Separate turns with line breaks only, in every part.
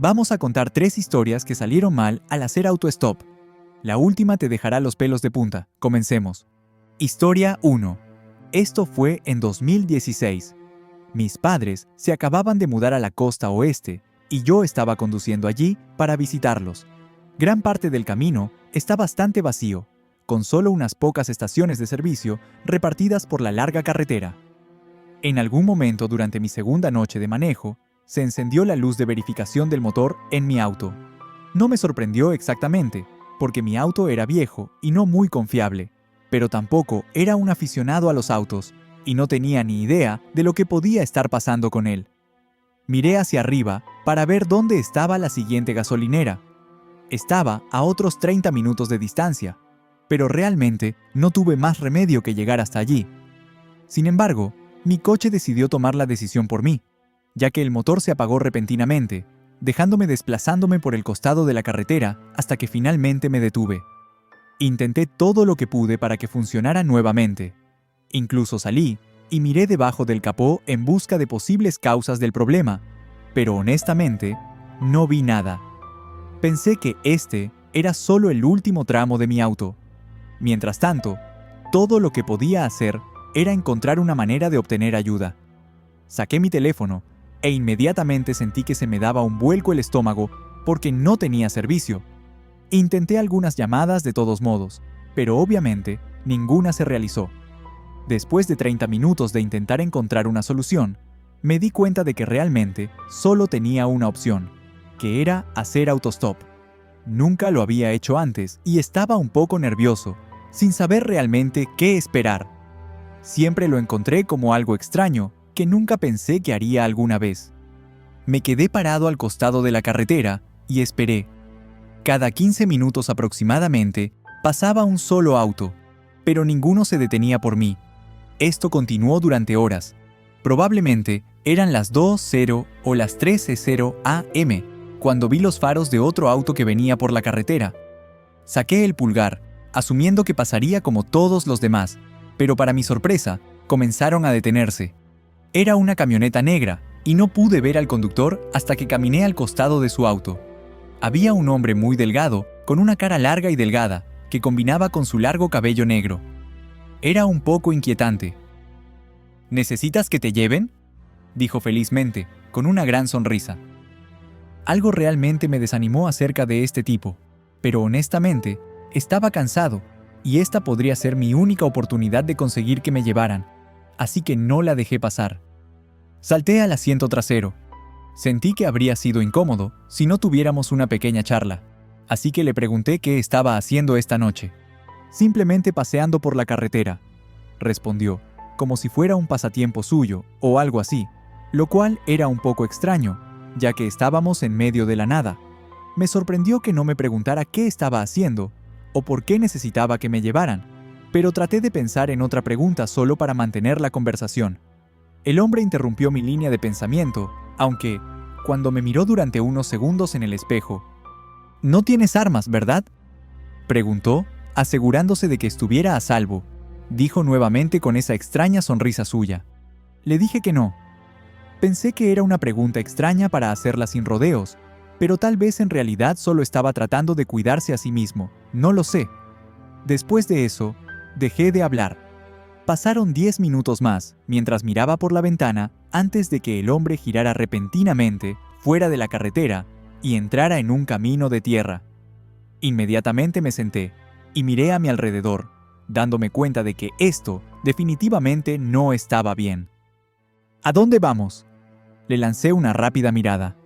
Vamos a contar 3 historias que salieron mal al hacer autostop. La última te dejará los pelos de punta. Comencemos. Historia 1. Esto fue en 2016. Mis padres se acababan de mudar a la costa oeste y yo estaba conduciendo allí para visitarlos. Gran parte del camino está bastante vacío, con solo unas pocas estaciones de servicio repartidas por la larga carretera. En algún momento durante mi segunda noche de manejo, se encendió la luz de verificación del motor en mi auto. No me sorprendió exactamente, porque mi auto era viejo y no muy confiable, pero tampoco era un aficionado a los autos, y no tenía ni idea de lo que podía estar pasando con él. Miré hacia arriba para ver dónde estaba la siguiente gasolinera. Estaba a otros 30 minutos de distancia, pero realmente no tuve más remedio que llegar hasta allí. Sin embargo, mi coche decidió tomar la decisión por mí, ya que el motor se apagó repentinamente, dejándome desplazándome por el costado de la carretera hasta que finalmente me detuve. Intenté todo lo que pude para que funcionara nuevamente. Incluso salí y miré debajo del capó en busca de posibles causas del problema, pero honestamente, no vi nada. Pensé que este era solo el último tramo de mi auto. Mientras tanto, todo lo que podía hacer era encontrar una manera de obtener ayuda. Saqué mi teléfono e inmediatamente sentí que se me daba un vuelco el estómago porque no tenía servicio. Intenté algunas llamadas de todos modos, pero obviamente ninguna se realizó. Después de 30 minutos de intentar encontrar una solución, me di cuenta de que realmente solo tenía una opción, que era hacer autostop. Nunca lo había hecho antes y estaba un poco nervioso, sin saber realmente qué esperar. Siempre lo encontré como algo extraño, que nunca pensé que haría alguna vez. Me quedé parado al costado de la carretera y esperé. Cada 15 minutos aproximadamente pasaba un solo auto, pero ninguno se detenía por mí. Esto continuó durante horas. Probablemente eran las 2:00 o las 13:00 am, cuando vi los faros de otro auto que venía por la carretera. Saqué el pulgar, asumiendo que pasaría como todos los demás, pero para mi sorpresa, comenzaron a detenerse. Era una camioneta negra, y no pude ver al conductor hasta que caminé al costado de su auto. Había un hombre muy delgado, con una cara larga y delgada, que combinaba con su largo cabello negro. Era un poco inquietante. ¿Necesitas que te lleven?, dijo felizmente, con una gran sonrisa. Algo realmente me desanimó acerca de este tipo, pero honestamente, estaba cansado, y esta podría ser mi única oportunidad de conseguir que me llevaran, así que no la dejé pasar. Salté al asiento trasero. Sentí que habría sido incómodo si no tuviéramos una pequeña charla, así que le pregunté qué estaba haciendo esta noche. Simplemente paseando por la carretera, respondió, como si fuera un pasatiempo suyo o algo así, lo cual era un poco extraño, ya que estábamos en medio de la nada. Me sorprendió que no me preguntara qué estaba haciendo o por qué necesitaba que me llevaran, pero traté de pensar en otra pregunta solo para mantener la conversación. El hombre interrumpió mi línea de pensamiento, aunque, cuando me miró durante unos segundos en el espejo, «¿No tienes armas, verdad?», preguntó, asegurándose de que estuviera a salvo. Dijo nuevamente con esa extraña sonrisa suya. Le dije que no. Pensé que era una pregunta extraña para hacerla sin rodeos, pero tal vez en realidad solo estaba tratando de cuidarse a sí mismo, no lo sé. Después de eso, dejé de hablar. Pasaron 10 minutos más, mientras miraba por la ventana, antes de que el hombre girara repentinamente fuera de la carretera y entrara en un camino de tierra. Inmediatamente me senté y miré a mi alrededor, dándome cuenta de que esto definitivamente no estaba bien. ¿A dónde vamos?, le lancé una rápida mirada.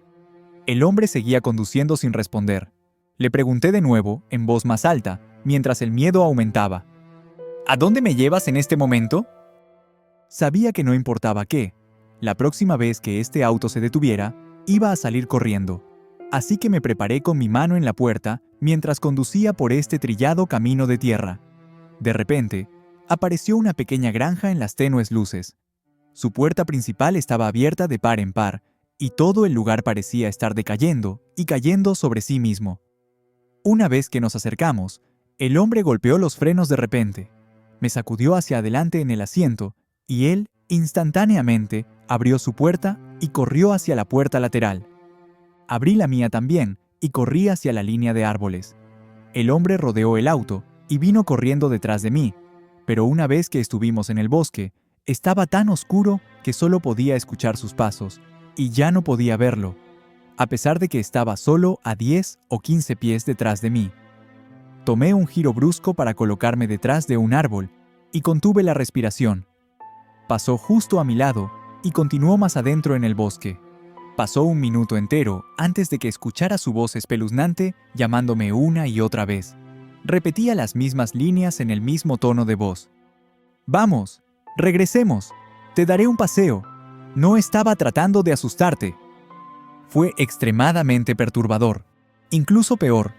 El hombre seguía conduciendo sin responder. Le pregunté de nuevo, en voz más alta, mientras el miedo aumentaba. ¿A dónde me llevas en este momento? Sabía que no importaba qué. La próxima vez que este auto se detuviera, iba a salir corriendo. Así que me preparé con mi mano en la puerta mientras conducía por este trillado camino de tierra. De repente, apareció una pequeña granja en las tenues luces. Su puerta principal estaba abierta de par en par, y todo el lugar parecía estar decayendo y cayendo sobre sí mismo. Una vez que nos acercamos, el hombre golpeó los frenos de repente. Me sacudió hacia adelante en el asiento, y él, instantáneamente, abrió su puerta y corrió hacia la puerta lateral. Abrí la mía también y corrí hacia la línea de árboles. El hombre rodeó el auto y vino corriendo detrás de mí, pero una vez que estuvimos en el bosque, estaba tan oscuro que solo podía escuchar sus pasos, y ya no podía verlo, a pesar de que estaba solo a 10 o 15 pies detrás de mí. Tomé un giro brusco para colocarme detrás de un árbol y contuve la respiración. Pasó justo a mi lado y continuó más adentro en el bosque. Pasó un minuto entero antes de que escuchara su voz espeluznante llamándome una y otra vez. Repetía las mismas líneas en el mismo tono de voz. «Vamos, regresemos, te daré un paseo. No estaba tratando de asustarte». Fue extremadamente perturbador. Incluso peor,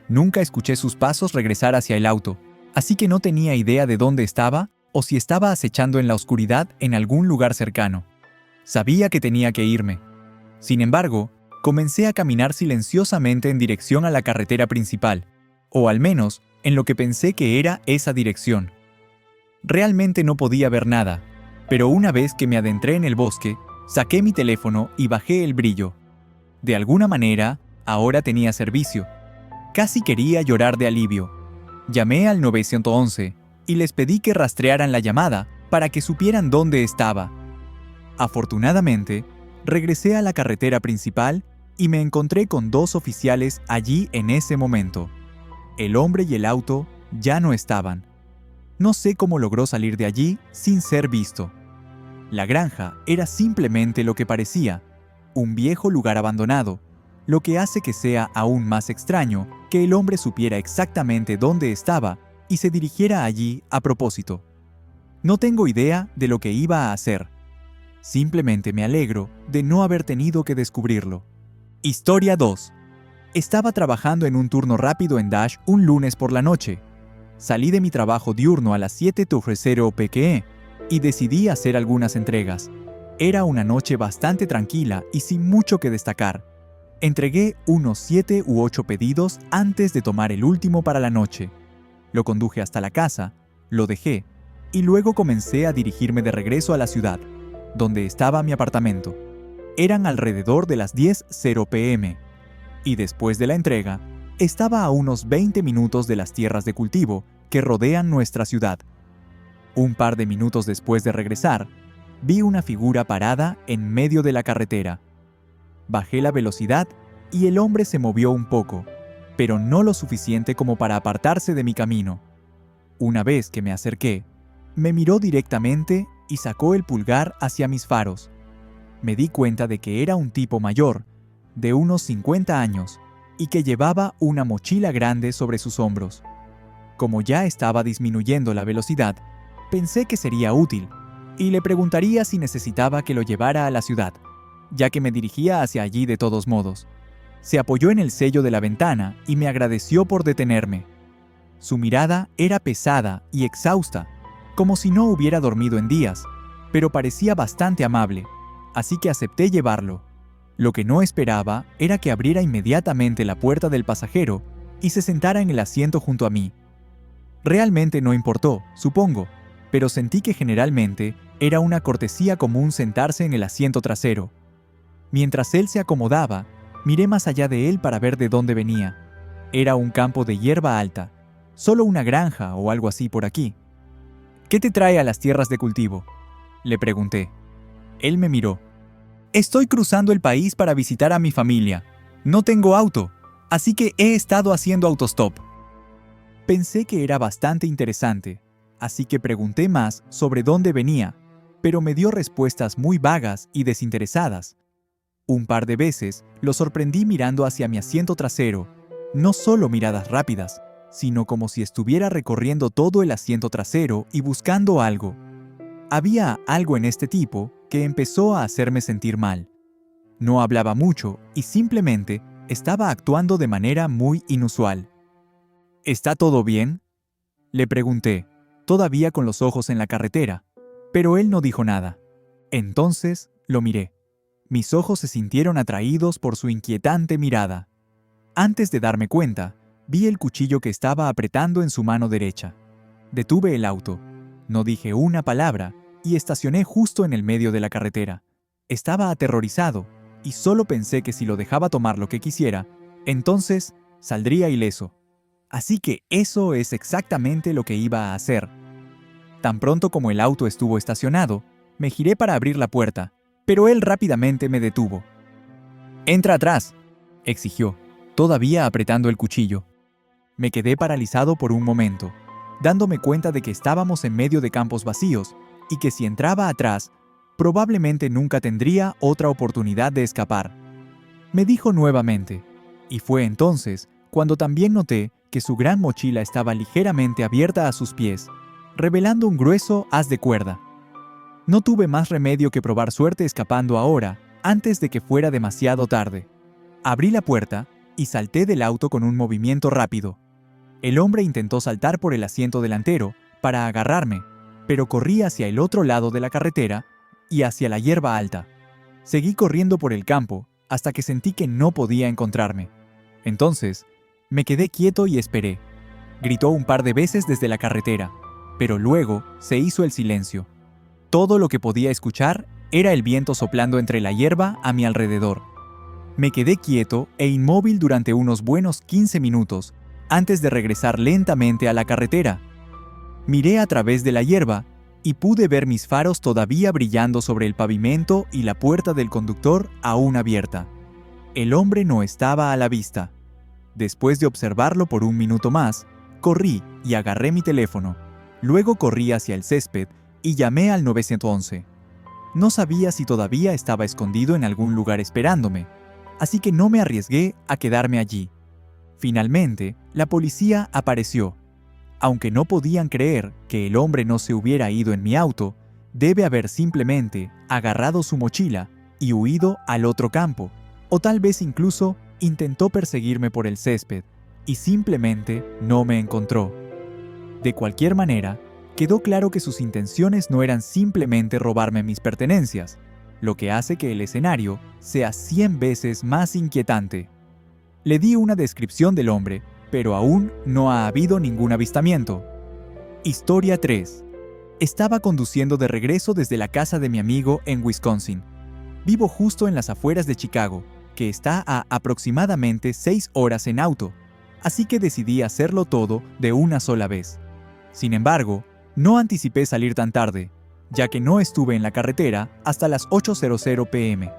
nunca escuché sus pasos regresar hacia el auto, así que no tenía idea de dónde estaba o si estaba acechando en la oscuridad en algún lugar cercano. Sabía que tenía que irme. Sin embargo, comencé a caminar silenciosamente en dirección a la carretera principal, o al menos en lo que pensé que era esa dirección. Realmente no podía ver nada, pero una vez que me adentré en el bosque, saqué mi teléfono y bajé el brillo. De alguna manera, ahora tenía servicio. Casi quería llorar de alivio. Llamé al 911 y les pedí que rastrearan la llamada para que supieran dónde estaba. Afortunadamente, regresé a la carretera principal y me encontré con 2 oficiales allí en ese momento. El hombre y el auto ya no estaban. No sé cómo logró salir de allí sin ser visto. La granja era simplemente lo que parecía, un viejo lugar abandonado, lo que hace que sea aún más extraño que el hombre supiera exactamente dónde estaba y se dirigiera allí a propósito. No tengo idea de lo que iba a hacer. Simplemente me alegro de no haber tenido que descubrirlo. Historia 2. Estaba trabajando en un turno rápido en Dash un lunes por la noche. Salí de mi trabajo diurno a las 7:30 p.m. y decidí hacer algunas entregas. Era una noche bastante tranquila y sin mucho que destacar. Entregué unos 7 u 8 pedidos antes de tomar el último para la noche. Lo conduje hasta la casa, lo dejé y luego comencé a dirigirme de regreso a la ciudad, donde estaba mi apartamento. Eran alrededor de las 10:00 p.m. y después de la entrega, estaba a unos 20 minutos de las tierras de cultivo que rodean nuestra ciudad. Un par de minutos después de regresar, vi una figura parada en medio de la carretera. Bajé la velocidad y el hombre se movió un poco, pero no lo suficiente como para apartarse de mi camino. Una vez que me acerqué, me miró directamente y sacó el pulgar hacia mis faros. Me di cuenta de que era un tipo mayor, de unos 50 años, y que llevaba una mochila grande sobre sus hombros. Como ya estaba disminuyendo la velocidad, pensé que sería útil, y le preguntaría si necesitaba que lo llevara a la ciudad, ya que me dirigía hacia allí de todos modos. Se apoyó en el sello de la ventana y me agradeció por detenerme. Su mirada era pesada y exhausta, como si no hubiera dormido en días, pero parecía bastante amable, así que acepté llevarlo. Lo que no esperaba era que abriera inmediatamente la puerta del pasajero y se sentara en el asiento junto a mí. Realmente no importó, supongo, pero sentí que generalmente era una cortesía común sentarse en el asiento trasero. Mientras él se acomodaba, miré más allá de él para ver de dónde venía. Era un campo de hierba alta, solo una granja o algo así por aquí. ¿Qué te trae a las tierras de cultivo?, le pregunté. Él me miró. Estoy cruzando el país para visitar a mi familia. No tengo auto, así que he estado haciendo autostop. Pensé que era bastante interesante, así que pregunté más sobre dónde venía, pero me dio respuestas muy vagas y desinteresadas. Un par de veces lo sorprendí mirando hacia mi asiento trasero, no solo miradas rápidas, sino como si estuviera recorriendo todo el asiento trasero y buscando algo. Había algo en este tipo que empezó a hacerme sentir mal. No hablaba mucho y simplemente estaba actuando de manera muy inusual. ¿Está todo bien?, le pregunté, todavía con los ojos en la carretera, pero él no dijo nada. Entonces lo miré. Mis ojos se sintieron atraídos por su inquietante mirada. Antes de darme cuenta, vi el cuchillo que estaba apretando en su mano derecha. Detuve el auto. No dije una palabra y estacioné justo en el medio de la carretera. Estaba aterrorizado, y solo pensé que si lo dejaba tomar lo que quisiera, entonces saldría ileso. Así que eso es exactamente lo que iba a hacer. Tan pronto como el auto estuvo estacionado, me giré para abrir la puerta, pero él rápidamente me detuvo. «¡Entra atrás!», exigió, todavía apretando el cuchillo. Me quedé paralizado por un momento, dándome cuenta de que estábamos en medio de campos vacíos y que si entraba atrás, probablemente nunca tendría otra oportunidad de escapar. Me dijo nuevamente, y fue entonces cuando también noté que su gran mochila estaba ligeramente abierta a sus pies, revelando un grueso haz de cuerda. No tuve más remedio que probar suerte escapando ahora, antes de que fuera demasiado tarde. Abrí la puerta y salté del auto con un movimiento rápido. El hombre intentó saltar por el asiento delantero para agarrarme, pero corrí hacia el otro lado de la carretera y hacia la hierba alta. Seguí corriendo por el campo hasta que sentí que no podía encontrarme. Entonces, me quedé quieto y esperé. Gritó un par de veces desde la carretera, pero luego se hizo el silencio. Todo lo que podía escuchar era el viento soplando entre la hierba a mi alrededor. Me quedé quieto e inmóvil durante unos buenos 15 minutos antes de regresar lentamente a la carretera. Miré a través de la hierba y pude ver mis faros todavía brillando sobre el pavimento y la puerta del conductor aún abierta. El hombre no estaba a la vista. Después de observarlo por un minuto más, corrí y agarré mi teléfono. Luego corrí hacia el césped y llamé al 911. No sabía si todavía estaba escondido en algún lugar esperándome, así que no me arriesgué a quedarme allí. Finalmente, la policía apareció. Aunque no podían creer que el hombre no se hubiera ido en mi auto, debe haber simplemente agarrado su mochila y huido al otro campo, o tal vez incluso intentó perseguirme por el césped y simplemente no me encontró. De cualquier manera, quedó claro que sus intenciones no eran simplemente robarme mis pertenencias, lo que hace que el escenario sea 100 veces más inquietante. Le di una descripción del hombre, pero aún no ha habido ningún avistamiento. Historia 3. Estaba conduciendo de regreso desde la casa de mi amigo en Wisconsin. Vivo justo en las afueras de Chicago, que está a aproximadamente 6 horas en auto, así que decidí hacerlo todo de una sola vez. Sin embargo, no anticipé salir tan tarde, ya que no estuve en la carretera hasta las 8:00 p.m.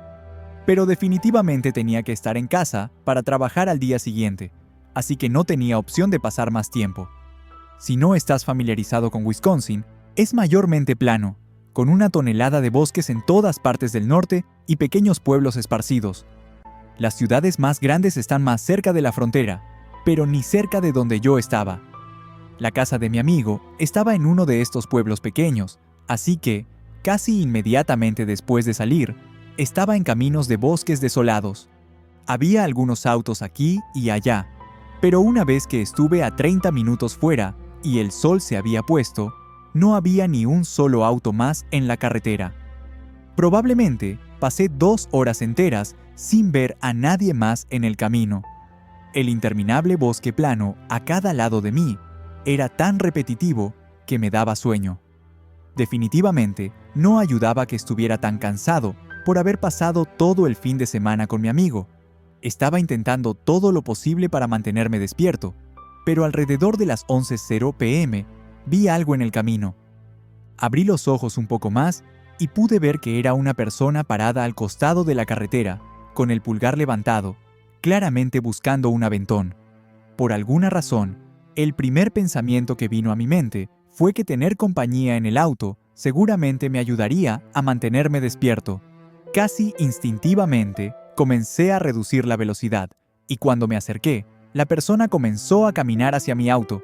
Pero definitivamente tenía que estar en casa para trabajar al día siguiente, así que no tenía opción de pasar más tiempo. Si no estás familiarizado con Wisconsin, es mayormente plano, con una tonelada de bosques en todas partes del norte y pequeños pueblos esparcidos. Las ciudades más grandes están más cerca de la frontera, pero ni cerca de donde yo estaba. La casa de mi amigo estaba en uno de estos pueblos pequeños, así que, casi inmediatamente después de salir, estaba en caminos de bosques desolados. Había algunos autos aquí y allá, pero una vez que estuve a 30 minutos fuera y el sol se había puesto, no había ni un solo auto más en la carretera. Probablemente pasé 2 horas enteras sin ver a nadie más en el camino. El interminable bosque plano a cada lado de mí era tan repetitivo que me daba sueño. Definitivamente no ayudaba que estuviera tan cansado por haber pasado todo el fin de semana con mi amigo. Estaba intentando todo lo posible para mantenerme despierto, pero alrededor de las 11:00 p.m. vi algo en el camino. Abrí los ojos un poco más y pude ver que era una persona parada al costado de la carretera, con el pulgar levantado, claramente buscando un aventón. Por alguna razón, el primer pensamiento que vino a mi mente fue que tener compañía en el auto seguramente me ayudaría a mantenerme despierto. Casi instintivamente, comencé a reducir la velocidad, y cuando me acerqué, la persona comenzó a caminar hacia mi auto.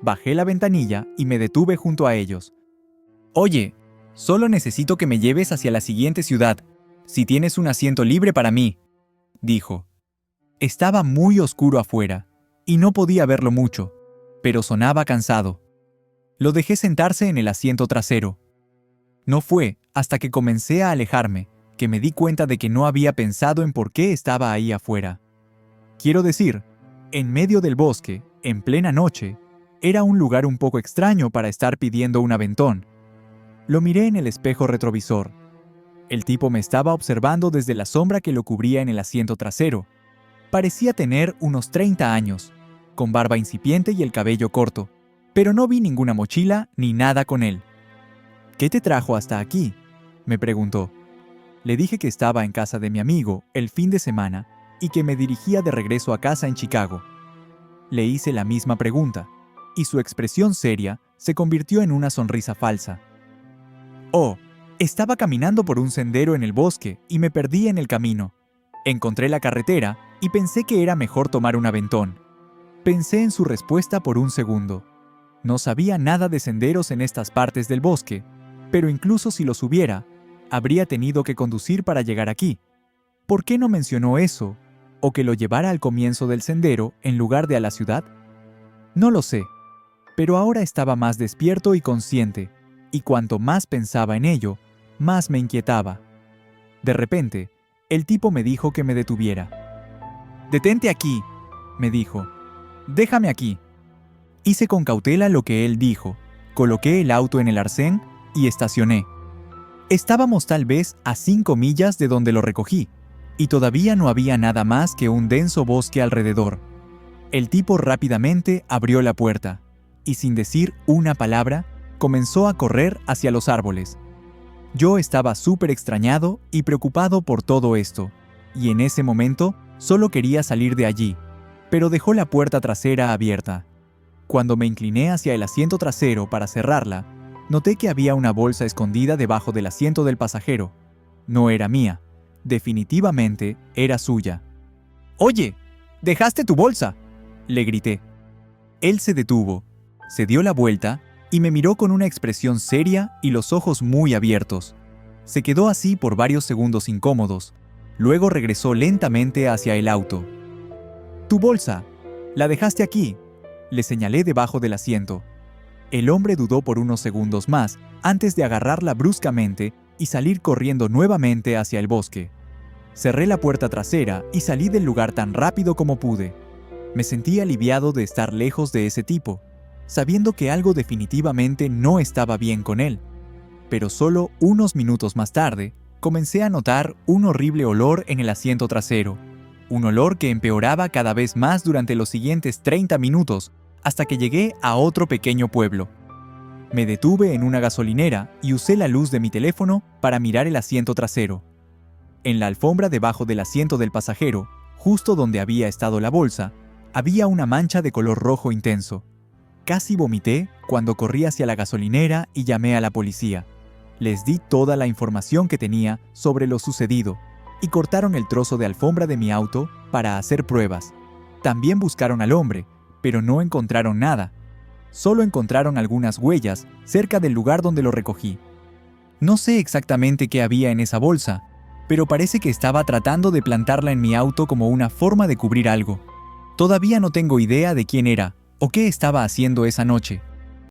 Bajé la ventanilla y me detuve junto a ellos. «Oye, solo necesito que me lleves hacia la siguiente ciudad, si tienes un asiento libre para mí», dijo. Estaba muy oscuro afuera, y no podía verlo mucho, pero sonaba cansado. Lo dejé sentarse en el asiento trasero. No fue hasta que comencé a alejarme que me di cuenta de que no había pensado en por qué estaba ahí afuera. Quiero decir, en medio del bosque, en plena noche, era un lugar un poco extraño para estar pidiendo un aventón. Lo miré en el espejo retrovisor. El tipo me estaba observando desde la sombra que lo cubría en el asiento trasero. Parecía tener unos 30 años, con barba incipiente y el cabello corto, pero no vi ninguna mochila ni nada con él. ¿Qué te trajo hasta aquí?, me preguntó. Le dije que estaba en casa de mi amigo el fin de semana y que me dirigía de regreso a casa en Chicago. Le hice la misma pregunta, y su expresión seria se convirtió en una sonrisa falsa. Oh, estaba caminando por un sendero en el bosque y me perdí en el camino. Encontré la carretera y pensé que era mejor tomar un aventón. Pensé en su respuesta por un segundo. No sabía nada de senderos en estas partes del bosque, pero incluso si los hubiera, habría tenido que conducir para llegar aquí. ¿Por qué no mencionó eso, o que lo llevara al comienzo del sendero en lugar de a la ciudad? No lo sé, pero ahora estaba más despierto y consciente, y cuanto más pensaba en ello, más me inquietaba. De repente, el tipo me dijo que me detuviera. «Detente aquí», me dijo. «Déjame aquí». Hice con cautela lo que él dijo, coloqué el auto en el arcén y estacioné. Estábamos tal vez a 5 millas de donde lo recogí, y todavía no había nada más que un denso bosque alrededor. El tipo rápidamente abrió la puerta, y sin decir una palabra, comenzó a correr hacia los árboles. Yo estaba súper extrañado y preocupado por todo esto, y en ese momento solo quería salir de allí, pero dejó la puerta trasera abierta. Cuando me incliné hacia el asiento trasero para cerrarla, noté que había una bolsa escondida debajo del asiento del pasajero. No era mía, definitivamente era suya. «¡Oye! ¡Dejaste tu bolsa!», le grité. Él se detuvo, se dio la vuelta y me miró con una expresión seria y los ojos muy abiertos. Se quedó así por varios segundos incómodos. Luego regresó lentamente hacia el auto. «Tu bolsa. La dejaste aquí», le señalé debajo del asiento. El hombre dudó por unos segundos más antes de agarrarla bruscamente y salir corriendo nuevamente hacia el bosque. Cerré la puerta trasera y salí del lugar tan rápido como pude. Me sentí aliviado de estar lejos de ese tipo, sabiendo que algo definitivamente no estaba bien con él. Pero solo unos minutos más tarde, comencé a notar un horrible olor en el asiento trasero. Un olor que empeoraba cada vez más durante los siguientes 30 minutos, hasta que llegué a otro pequeño pueblo. Me detuve en una gasolinera y usé la luz de mi teléfono para mirar el asiento trasero. En la alfombra debajo del asiento del pasajero, justo donde había estado la bolsa, había una mancha de color rojo intenso. Casi vomité cuando corrí hacia la gasolinera y llamé a la policía. Les di toda la información que tenía sobre lo sucedido y cortaron el trozo de alfombra de mi auto para hacer pruebas. También buscaron al hombre, pero no encontraron nada. Solo encontraron algunas huellas cerca del lugar donde lo recogí. No sé exactamente qué había en esa bolsa, pero parece que estaba tratando de plantarla en mi auto como una forma de cubrir algo. Todavía no tengo idea de quién era o qué estaba haciendo esa noche,